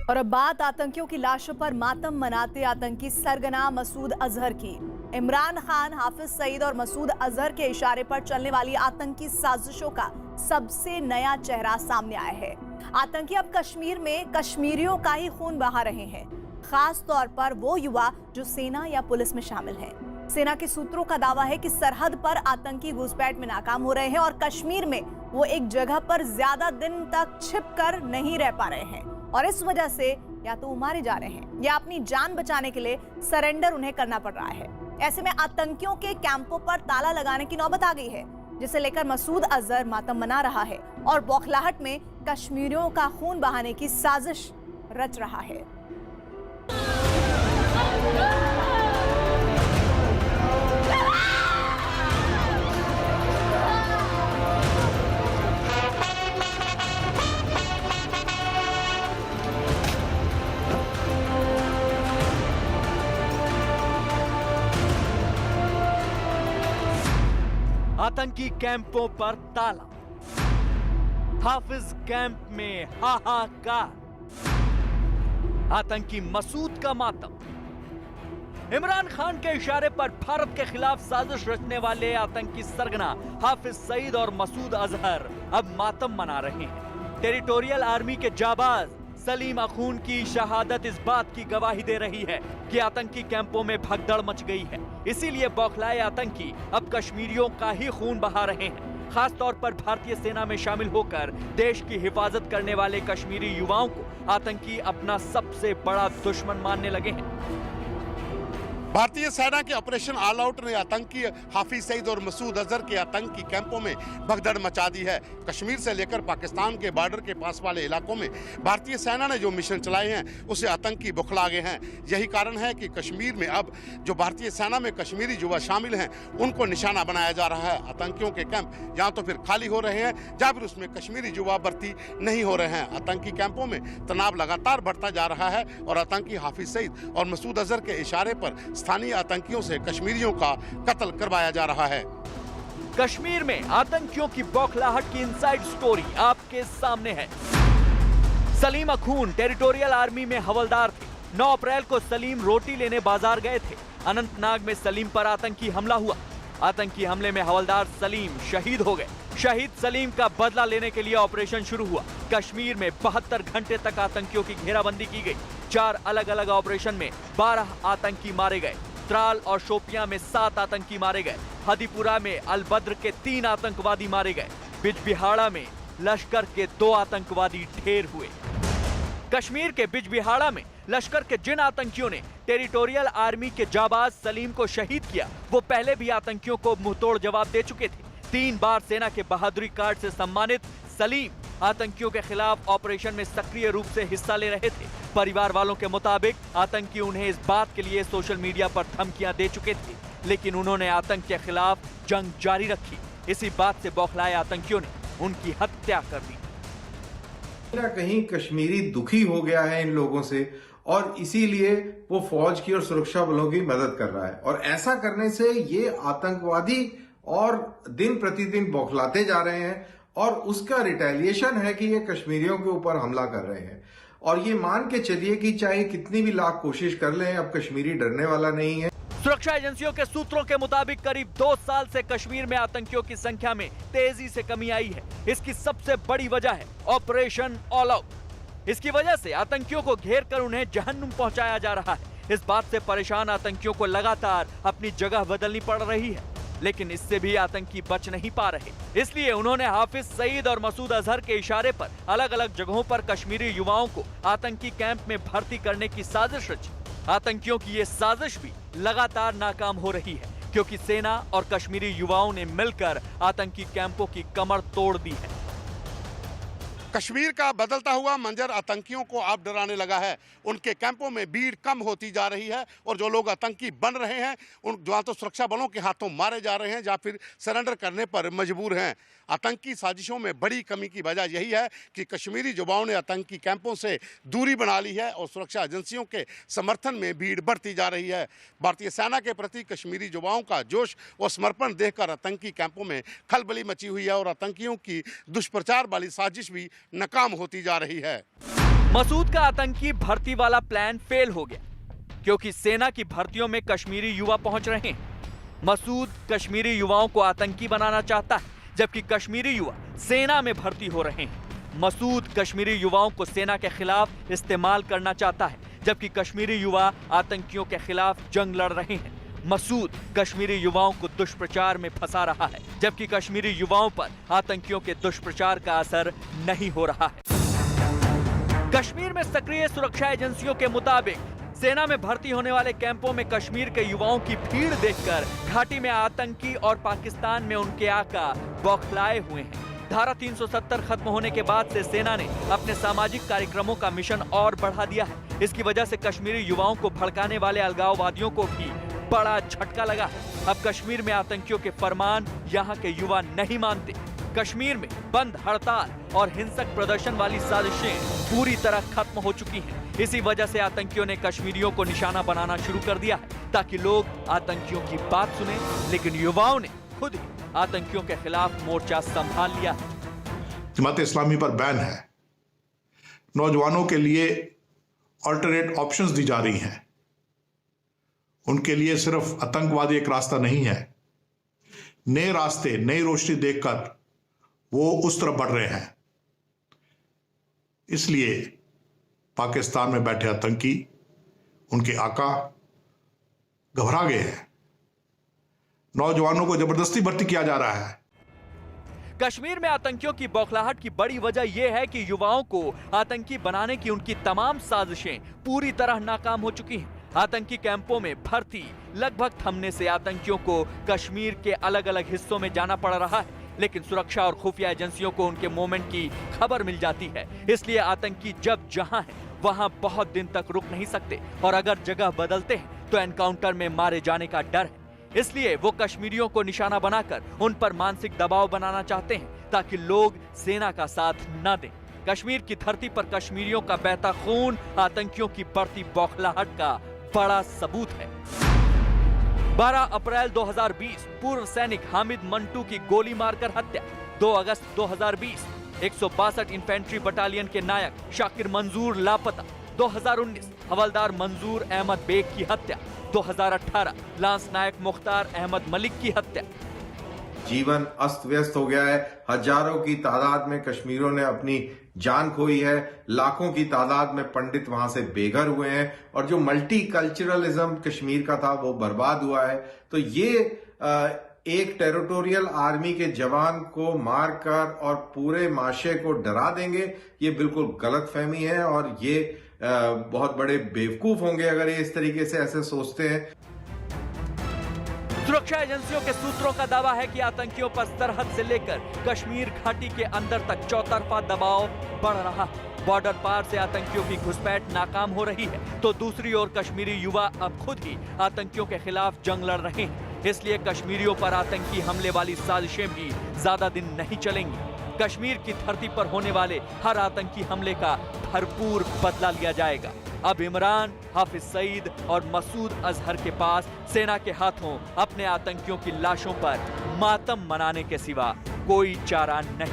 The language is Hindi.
और अब बात आतंकियों की लाशों पर मातम मनाते आतंकी सरगना मसूद अजहर की। इमरान खान, हाफिज सईद और मसूद अजहर के इशारे पर चलने वाली आतंकी साजिशों का सबसे नया चेहरा सामने आया है। आतंकी अब कश्मीर में कश्मीरियों का ही खून बहा रहे हैं, खास तौर पर वो युवा जो सेना या पुलिस में शामिल हैं। सेना के सूत्रों का दावा है कि सरहद पर आतंकी घुसपैठ में नाकाम हो रहे हैं और कश्मीर में वो एक जगह पर ज्यादा दिन तक छिपकर नहीं रह पा रहे हैं और इस वजह से या तो वो मारे जा रहे हैं या अपनी जान बचाने के लिए सरेंडर उन्हें करना पड़ रहा है। ऐसे में आतंकियों के कैंपों पर ताला लगाने की नौबत आ गई है, जिसे लेकर मसूद अजहर मातम मना रहा है और बौखलाहट में कश्मीरियों का खून बहाने की साजिश रच रहा है। आतंकी कैंपों पर ताला, हाफिज कैंप में हाहाकार, आतंकी मसूद का मातम। इमरान खान के इशारे पर भारत के खिलाफ साजिश रचने वाले आतंकी सरगना हाफिज सईद और मसूद अजहर अब मातम मना रहे हैं। टेरिटोरियल आर्मी के जाबाज सलीम अखून की शहादत इस बात की गवाही दे रही है कि आतंकी कैंपों में भगदड़ मच गई है। इसीलिए बौखलाए आतंकी अब कश्मीरियों का ही खून बहा रहे हैं। खास तौर पर भारतीय सेना में शामिल होकर देश की हिफाजत करने वाले कश्मीरी युवाओं को आतंकी अपना सबसे बड़ा दुश्मन मानने लगे हैं। भारतीय सेना के ऑपरेशन ऑल आउट ने आतंकी हाफिज सईद और मसूद अजहर के आतंकी कैंपों में भगदड़ मचा दी है। कश्मीर से लेकर पाकिस्तान के बॉर्डर के पास वाले इलाकों में भारतीय सेना ने जो मिशन चलाए हैं उसे आतंकी बौखला गए हैं। यही कारण है कि कश्मीर में अब जो भारतीय सेना में कश्मीरी युवा शामिल हैं उनको निशाना बनाया जा रहा है। आतंकियों के कैंप या तो फिर खाली हो रहे हैं या फिर उसमें कश्मीरी युवा भर्ती नहीं हो रहे हैं। आतंकी कैंपों में तनाव लगातार बढ़ता जा रहा है और आतंकी हाफिज सईद और मसूद अजहर के इशारे पर स्थानीय आतंकियों से कश्मीरियों का कत्ल करवाया जा रहा है। कश्मीर में आतंकियों की बौखलाहट की इनसाइड स्टोरी आपके सामने है। सलीम अखून टेरिटोरियल आर्मी में हवलदार थे। 9 अप्रैल को सलीम रोटी लेने बाजार गए थे। अनंतनाग में सलीम पर आतंकी हमला हुआ। आतंकी हमले में हवलदार सलीम शहीद हो गए। शहीद सलीम का बदला लेने के लिए ऑपरेशन शुरू हुआ। कश्मीर में 72 घंटे तक आतंकियों की घेराबंदी की गई। 4 अलग अलग ऑपरेशन में 12 आतंकी मारे गए। त्राल और शोपियां में 7 आतंकी मारे गए। हदीपुरा में अलबद्र के 3 आतंकवादी मारे गए। बिजबिहाड़ा में लश्कर के 2 आतंकवादी ढेर हुए। कश्मीर के बिजबिहाड़ा में लश्कर के जिन आतंकियों ने टेरिटोरियल आर्मी के जाबाज सलीम को शहीद किया, वो पहले भी आतंकियों को मुंहतोड़ जवाब दे चुके थे। 3 बार सेना के बहादुरी कार्ड से सम्मानित सलीम आतंकियों के खिलाफ ऑपरेशन में सक्रिय रूप से हिस्सा ले रहे थे। परिवार वालों के मुताबिक आतंकी उन्हें इस बात के लिए सोशल मीडिया पर धमकियां दे चुके थे, लेकिन उन्होंने आतंक के खिलाफ जंग जारी रखी। इसी बात से बौखलाए आतंकियों ने उनकी हत्या कर दी। कहीं कश्मीरी दुखी हो गया है इन लोगों से और इसीलिए वो फौज की और सुरक्षा बलों की मदद कर रहा है और ऐसा करने से ये आतंकवादी और दिन प्रतिदिन बौखलाते जा रहे हैं और उसका रिटेलिएशन है कि ये कश्मीरियों के ऊपर हमला कर रहे हैं। और ये मान के चलिए कि चाहे कितनी भी लाख कोशिश कर लें, अब कश्मीरी डरने वाला नहीं है। सुरक्षा एजेंसियों के सूत्रों के मुताबिक करीब 2 साल से कश्मीर में आतंकियों की संख्या में तेजी से कमी आई है। इसकी सबसे बड़ी वजह है ऑपरेशन ऑल आउट। इसकी वजह से आतंकियों को घेर कर उन्हें जहन्नुम पहुंचाया जा रहा है। इस बात से परेशान आतंकियों को लगातार अपनी जगह बदलनी पड़ रही है, लेकिन इससे भी आतंकी बच नहीं पा रहे। इसलिए उन्होंने हाफिज सईद और मसूद अजहर के इशारे पर अलग अलग जगहों पर कश्मीरी युवाओं को आतंकी कैंप में भर्ती करने की साजिश रची। आतंकियों की ये साजिश भी लगातार नाकाम हो रही है, क्योंकि सेना और कश्मीरी युवाओं ने मिलकर आतंकी कैंपों की कमर तोड़ दी है। कश्मीर का बदलता हुआ मंजर आतंकियों को अब डराने लगा है। उनके कैंपों में भीड़ कम होती जा रही है और जो लोग आतंकी बन रहे हैं उन या तो सुरक्षा बलों के हाथों मारे जा रहे हैं या फिर सरेंडर करने पर मजबूर हैं। आतंकी साजिशों में बड़ी कमी की वजह यही है कि कश्मीरी युवाओं ने आतंकी कैंपों से दूरी बना ली है और सुरक्षा एजेंसियों के समर्थन में भीड़ बढ़ती जा रही है। भारतीय सेना के प्रति कश्मीरी युवाओं का जोश और समर्पण देखकर आतंकी कैंपों में खलबली मची हुई है और आतंकियों की दुष्प्रचार वाली साजिश भी नाकाम होती जा रही है। मसूद का आतंकी भर्ती वाला प्लान फेल हो गया क्योंकि सेना की भर्तियों में कश्मीरी युवा पहुंच रहे हैं। मसूद कश्मीरी युवाओं को आतंकी बनाना चाहता है, जबकि कश्मीरी युवा सेना में भर्ती हो रहे हैं। मसूद कश्मीरी युवाओं को सेना के खिलाफ इस्तेमाल करना चाहता है, जबकि कश्मीरी युवा आतंकियों के खिलाफ जंग लड़ रहे हैं। मसूद कश्मीरी युवाओं को दुष्प्रचार में फंसा रहा है, जबकि कश्मीरी युवाओं पर आतंकियों के दुष्प्रचार का असर नहीं हो रहा है। कश्मीर में सक्रिय सुरक्षा एजेंसियों के मुताबिक सेना में भर्ती होने वाले कैंपों में कश्मीर के युवाओं की भीड़ देखकर घाटी में आतंकी और पाकिस्तान में उनके आका बौखलाए हुए हैं। धारा 370 खत्म होने के बाद से सेना ने अपने सामाजिक कार्यक्रमों का मिशन और बढ़ा दिया है। इसकी वजह से कश्मीरी युवाओं को भड़काने वाले अलगाववादियों को भी बड़ा झटका लगा है। अब कश्मीर में आतंकियों के फरमान यहाँ के युवा नहीं मानते। कश्मीर में बंद, हड़ताल और हिंसक प्रदर्शन वाली साजिशें पूरी तरह खत्म हो चुकी हैं। इसी वजह से आतंकियों ने कश्मीरियों को निशाना बनाना शुरू कर दिया है ताकि लोग आतंकियों की बात सुने, लेकिन युवाओं ने खुद ही आतंकियों के खिलाफ मोर्चा संभाल लिया है। जमात इस्लामी पर बैन है, नौजवानों के लिए अल्टरनेट ऑप्शंस दी जा रही हैं। उनके लिए सिर्फ आतंकवादी एक रास्ता नहीं है, नए रास्ते, नई रोशनी देखकर वो उस तरफ बढ़ रहे हैं। इसलिए पाकिस्तान में बैठे आतंकी, उनके आका घबरा गए हैं। नौजवानों को जबरदस्ती भर्ती किया जा रहा है। कश्मीर में आतंकियों की बौखलाहट की बड़ी वजह यह है कि युवाओं को आतंकी बनाने की उनकी तमाम साजिशें पूरी तरह नाकाम हो चुकी हैं। आतंकी कैंपों में भर्ती लगभग थमने से आतंकियों को कश्मीर के अलग अलग हिस्सों में जाना पड़ रहा है, लेकिन सुरक्षा और खुफिया एजेंसियों को उनके मूवमेंट की खबर मिल जाती है। इसलिए आतंकी जब जहां है वहां बहुत दिन तक रुक नहीं सकते, और अगर जगह बदलते हैं तो एनकाउंटर में मारे जाने का डर है। इसलिए वो कश्मीरियों को निशाना बनाकर उन पर मानसिक दबाव बनाना चाहते हैं ताकि लोग सेना का साथ न दें। कश्मीर की धरती पर कश्मीरियों का बहता खून आतंकियों की बढ़ती बौखलाहट का बड़ा सबूत है। 12 अप्रैल 2020 पूर्व सैनिक हामिद मंटू की गोली मारकर हत्या। 2 अगस्त 2020 162 इन्फेंट्री बटालियन के नायक शाकिर मंजूर लापता। 2019 हवलदार मंजूर अहमद बेग की हत्या। 2018 लांस नायक मुख्तार अहमद मलिक की हत्या। जीवन अस्त व्यस्त हो गया है। हजारों की तादाद में कश्मीरियों ने अपनी जान खोई है। लाखों की तादाद में पंडित वहां से बेघर हुए हैं, और जो मल्टी कल्चरलिज्म कश्मीर का था वो बर्बाद हुआ है। तो ये एक टेरिटोरियल आर्मी के जवान को मारकर और पूरे माशरे को डरा देंगे, ये बिल्कुल गलत फहमी है, और ये बहुत बड़े बेवकूफ होंगे अगर ये इस तरीके से ऐसे सोचते हैं। सुरक्षा एजेंसियों के सूत्रों का दावा है कि आतंकियों पर सरहद से लेकर कश्मीर घाटी के अंदर तक चौतरफा दबाव बढ़ रहा है। बॉर्डर पार से आतंकियों की घुसपैठ नाकाम हो रही है, तो दूसरी ओर कश्मीरी युवा अब खुद ही आतंकियों के खिलाफ जंग लड़ रहे हैं। इसलिए कश्मीरियों पर आतंकी हमले वाली साजिशें भी ज्यादा दिन नहीं चलेंगी। कश्मीर की धरती पर होने वाले हर आतंकी हमले का भरपूर बदला लिया जाएगा। अब इमरान, हाफिज सईद और मसूद अजहर के पास सेना के हाथों अपने आतंकियों की लाशों पर मातम मनाने के सिवा कोई चारा नहीं।